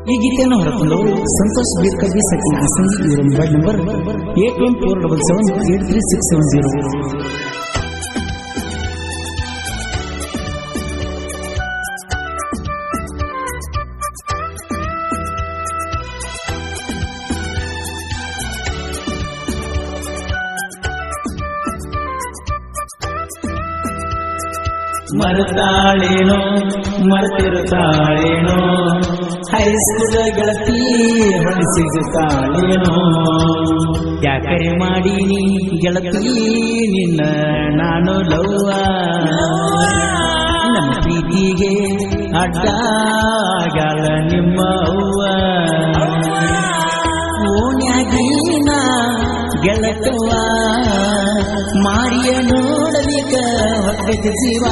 ಈ ಗೀತೆಯನ್ನು ಹೊರತಂದವರು ಸಂತೋಷ್ ಬೀರ್ಕಗಿ ಸಖಿ ಸಂಗೀತ. ಇವರ ಮೊಬೈಲ್ ನಂಬರ್ 8147783670. ಮರೆತಾಳೇನೋ ಮರೆತಿರುತ್ತಾಳೇನೋ ಹೈಸ್ಕೂಲ್ ಗೆಳತಿ ಹೊಳಿ ಸಿಗುತ್ತಾಳೇನೋ ಯಾಕರೆ ಮಾಡೀನಿ ಗೆಳತಿ ನಿನ್ನ ನಾನು ಲವ್ವ ನಮ್ಮ ಪ್ರೀತಿಗೆ ಅಡ್ಡಾಗ್ಯಾಳ ನಿಮ್ಮ ಅವ್ವ ಓಣ್ಯಾಗಿನ ಗೆಳತವ್ವ ಮಾರಿಯ ನೋಡಲಿಕ ಹೊತ್ತಕ್ಕೆ ಜೀವ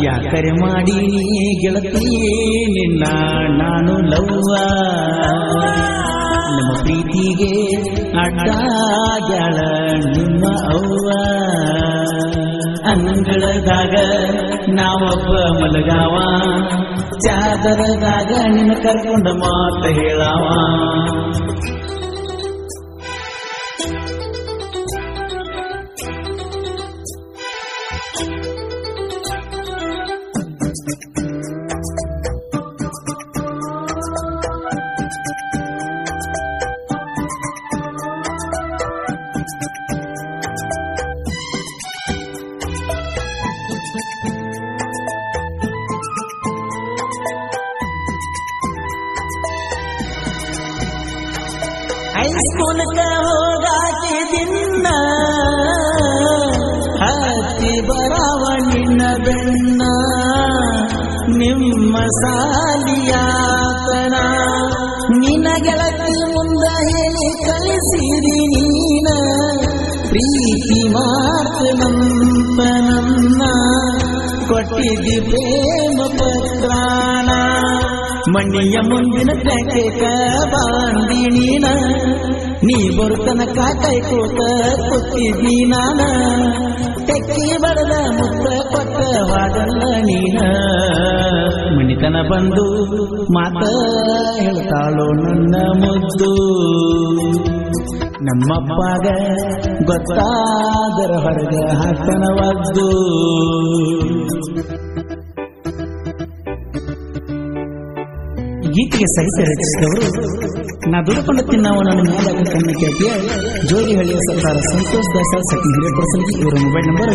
ಯಾಕರೆ ಮಾಡಿ ಗೆಳತಿ ನಿನ್ನ ನಾನು ಲವ್ವ ನಮ್ಮ ಪ್ರೀತಿಗೆ ಅಡ್ಡಾಗ್ಯಾಳ ನಿಮ್ಮ ಅವ್ವ ಅಂಗಳದಾಗ ನಾವೊಬ್ಬ ಮಲಗಾವ ಚಾದರದಾಗ ನಿನ್ನ ಕರ್ಕೊಂಡ ಮಾತ ಹೇಳಾವ ಹೈಸ್ಕೂಲ್ಕ ಹೋಗಾಕೆ ದಿನ ಹತ್ತಿ ಬರಾವ ನಿನ್ನ ಬೆನ್ನ ನಿಮ್ಮ ಸಾಲಿಯಾತನ ನಿನ್ನ ಗೆಳತಿ ಮುಂದ ಹೇಳಿ ಕಳಿಸಿರಿ ನೀನ ಪ್ರೀತಿ ಮಾತನಂತ ನನ್ನ ಕೊಟ್ಟಿದ್ದಿ ಪ್ರೇಮ ಪತ್ರಾನ ಮಣ್ಣಿಯ ಮುಂದಿನ ಟ್ಯಾಂಕ ಬಾಂದಿ ನೀನ ನೀ ಬರುತ್ತನಕ ಕೈ ಕೂತ ಕೊಟ್ಟಿದ್ದಿ ನಾನ ತೆಕ್ಕಿ ಬಡದ ಮುತ್ತ ಕೊಟ್ಟ ವಾದಲ್ಲ ನೀನ ಮಣಿತನ ಬಂದು ಮಾತ ಹೇಳ್ತಾಳೋ ನನ್ನ ಮುದ್ದು ನಮ್ಮಪ್ಪಗ ಗೊತ್ತಾದರ ಹೊರಗ ಹಾಕನವದ್ದು ಗೀತೆಗೆ ಸಾಹಿತ್ಯ ರಚಿಸಿದವರು ನಾ ದುಡುಕೊಂಡು ತಿನ್ನವ ನನ್ನ ಮೇಲಾಗ ಕಣ್ಣು ಖ್ಯಾತಿಯ ಜೋಗಿಹಳ್ಳಿಯ ಸರ್ದಾರ ಸಂತೋಷ್ ದಾಸ ಸಖಿ ಹಿರಿಯಪರಸಂಗಿ. ಇವರ ಮೊಬೈಲ್ ನಂಬರ್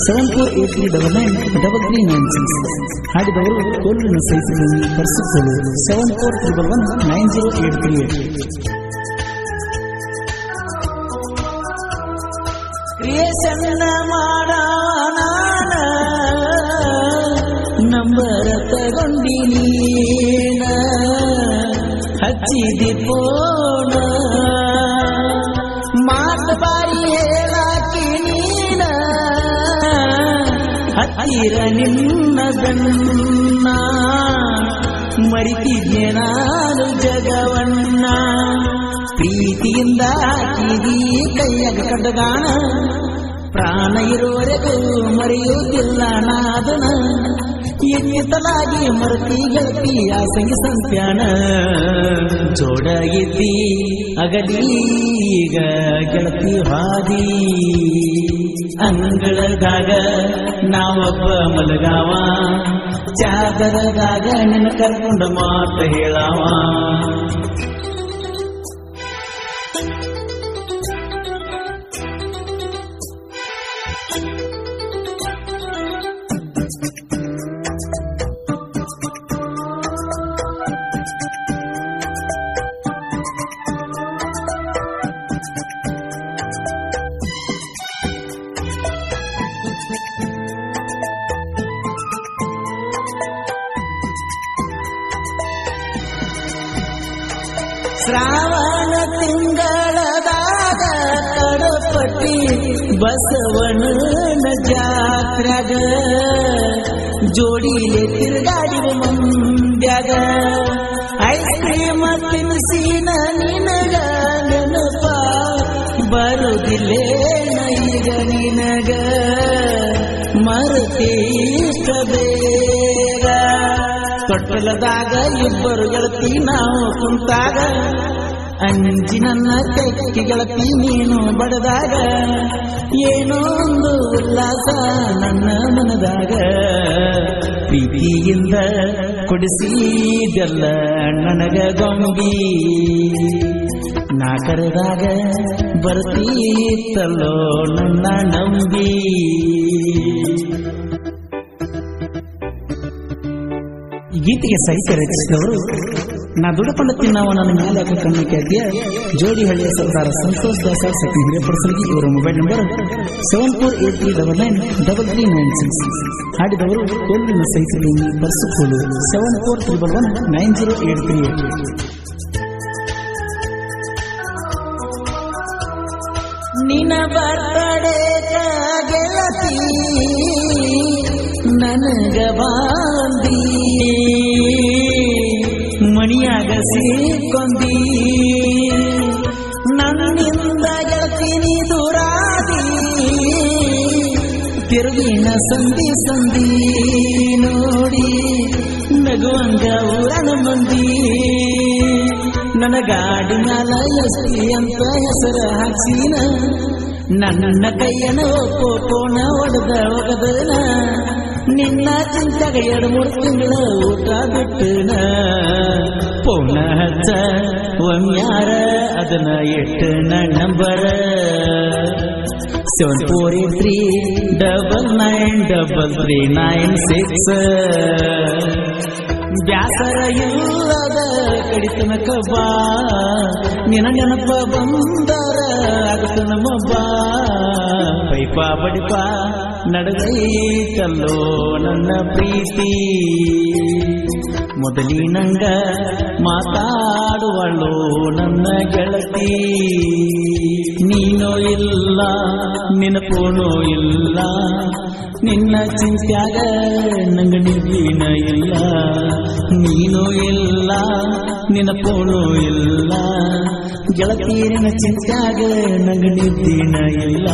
7483993396. ಹಾಡಿದವರು ಕೋಲೂರಿನ ಸಾಹಿತ್ಯದಲ್ಲಿ ಪರಿಸುತ್ತಲು 7431190838. ಕ್ರಿಯೇಷನ್ ಮಾಡಾನ ನಂಬರ ತಗೊಂಡಿ ನೀನ ಹಚ್ಚಿದಿ ಪೋಣ ಮಾತ ಬಾರಿ ಹೇಳಾಕಿ ನೀನ ಹತ್ತಿರ ನಿನ್ನ ಬೆನ್ನ ಮರಿತಿದ್ದೆ ನಾನು ಜಗವನ್ನ ಪ್ರೀತಿಯಿಂದ ಹಾಕಿದಿ ಕೈಯಾಗ ಕಡ್ಡಗಾನ ಪ್ರಾಣ ಇರುವರೆಗೂ ಮರೆಯುವುದಿಲ್ಲ ನಾದನ ಎತ್ತಲಾಗಿ ಮರತಿ ಗೆಳತಿ ಆಸಂಗಿ ಸಂತ್ಯಾನ ಜೋಡ ಇದ್ದಿ ಅಗದೀಗ ಗೆಳತಿ ಹಾದಿ ಅಂಗಳದಾಗ ನಾವೊಬ್ಬ ಮಲಗಾವ ಚಾದರದಾಗ ನಿನ್ನ ಕರ್ಕೊಂಡ ಮಾತ ಹೇಳಾವ ಶ್ರಾವಣ ತಿಂಗಳದಾಗ ಕಡಪಟ್ಟಿ ಬಸವಣ್ಣನ ಜಾತ್ರೆಗ ಜೋಡಿಲೆ ತಿರುಗಾಡಿದ ಮಂದ್ಯಾಗ ಐಸ್ ಕ್ರೀಮ್ ತಿನ್ಸಿನ ನಿನಗ ನೆನಪ ಬರುದಿಲ್ಲೇನ ಈಗ ನಿನಗ ಮರುತೀಷ್ಟ ಬೇಗ ತೊಟ್ಟಲ ಜಗದಾಗ ಇಬ್ಬರು ಗೆಳತಿ ನಾವು ಕುಂತಾಗ ಅಂಜಿ ನನ್ನ ತೆಕ್ಕಿ ಗೆಳತಿ ನೀನು ಬಡದಾಗ ಏನೋ ಒಂದು ಉಲ್ಲಾಸ ನನ್ನ ಮನದಾಗ ಪ್ರೀತಿಯಿಂದ ಕೊಡಿಸಿದೆಲ್ಲ ನನಗ ಗೊಂಬಿ ನಾ ಕರೆದಾಗ ಬರ್ತೀತಲ್ಲೋ ನನ್ನ ನಂಬಿ ಈ ಗೀತೆಗೆ ಸಾಹಿತ್ಯ ರಚಿಸಿದವರು ನಾ ದುಡುಕೊಂಡ ತಿನ್ನವ ನನ್ನ ಮೇಲೆ ಕಣ್ಣು ಖ್ಯಾತಿಯ ಜೋಡಿಹಳ್ಳಿಯ ಸರ್ದಾರ ಸಂತೋಷ್ ದಾಸ ಸಖಿ ಹಿರೇಪಡಸಲಗಿ. ಇವರ ಮೊಬೈಲ್ ನಂಬರ್ 7483993396. ಹಾಡಿದವರು ಕೋಲಿನ ಸೈಕಲಿಂಗ್ ಬರ್ಸುಕೋಲು 7431190838. ನಿನ ಬರ್ತಡೆ ಗೆಳತಿ ನನಗ ಬಾಂದಿ ಮಣಿಯಾಗ ಸೇರ್ಕೊಂಡಿ ನನ್ನಿಂದ ಗೆಳತೀನಿ ದೂರಾದಿ ತಿರುಗಿನ ಸಂಧಿ ಸಂಧಿ ನೋಡಿ ನಗುವಂಗ ಊರನ ಮಂದಿ ನನ್ನ ಗಾಡಿ ಮ್ಯಾಲ ಎಸ್ತಿ ಅಂತ ಹೆಸರು ಹಾಕ್ಸಿನ ನನ್ನ ಕೈಯನ ಒಪ್ಪೋಣ ಒಗದನ ನಿನ್ನ ಚಿಂತೆಗ 2-3 ತಿಂಗಳ ಊಟ ಬಿಟ್ಟನ ಪೋಣ ಹಚ್ಚ ಒಮ್ಯಾರ ಅದನ್ನ ಎಟ್ಟನ ನಂಬರ 7483993396. ಬ್ಯಾಸರ ಇಲ್ಲದ ಕಡಿತನಕ ಬಾ ನಿನ ನೆನಪ ಬಂದರ ಆಗತ ನಮ್ಮ ಬಾ ಪೈಪ ಬಡಿಪ ನಡೆದೈತಲ್ಲೋ ನನ್ನ ಪ್ರೀತಿ ಮೊದಲಿನಂಗ ಮಾತಾಡುವಳು ನನ್ನ ಗೆಳತಿ ನೀನೋ ಇಲ್ಲ ನೆನಪೋನೋ ಇಲ್ಲ ನಿನ್ನ ಚಿಂತ್ಯಾಗ ನಂಗ ನಿದ್ದಿನ ಇಲ್ಲ ನೀನೋ ಇಲ್ಲ ನೆನಪೋನೋ ಇಲ್ಲ ಗೆಳತಿ ನಿನ್ನ ಚಿಂತ್ಯಾಗ ನಂಗ ನಿದ್ದಿನ ಇಲ್ಲ.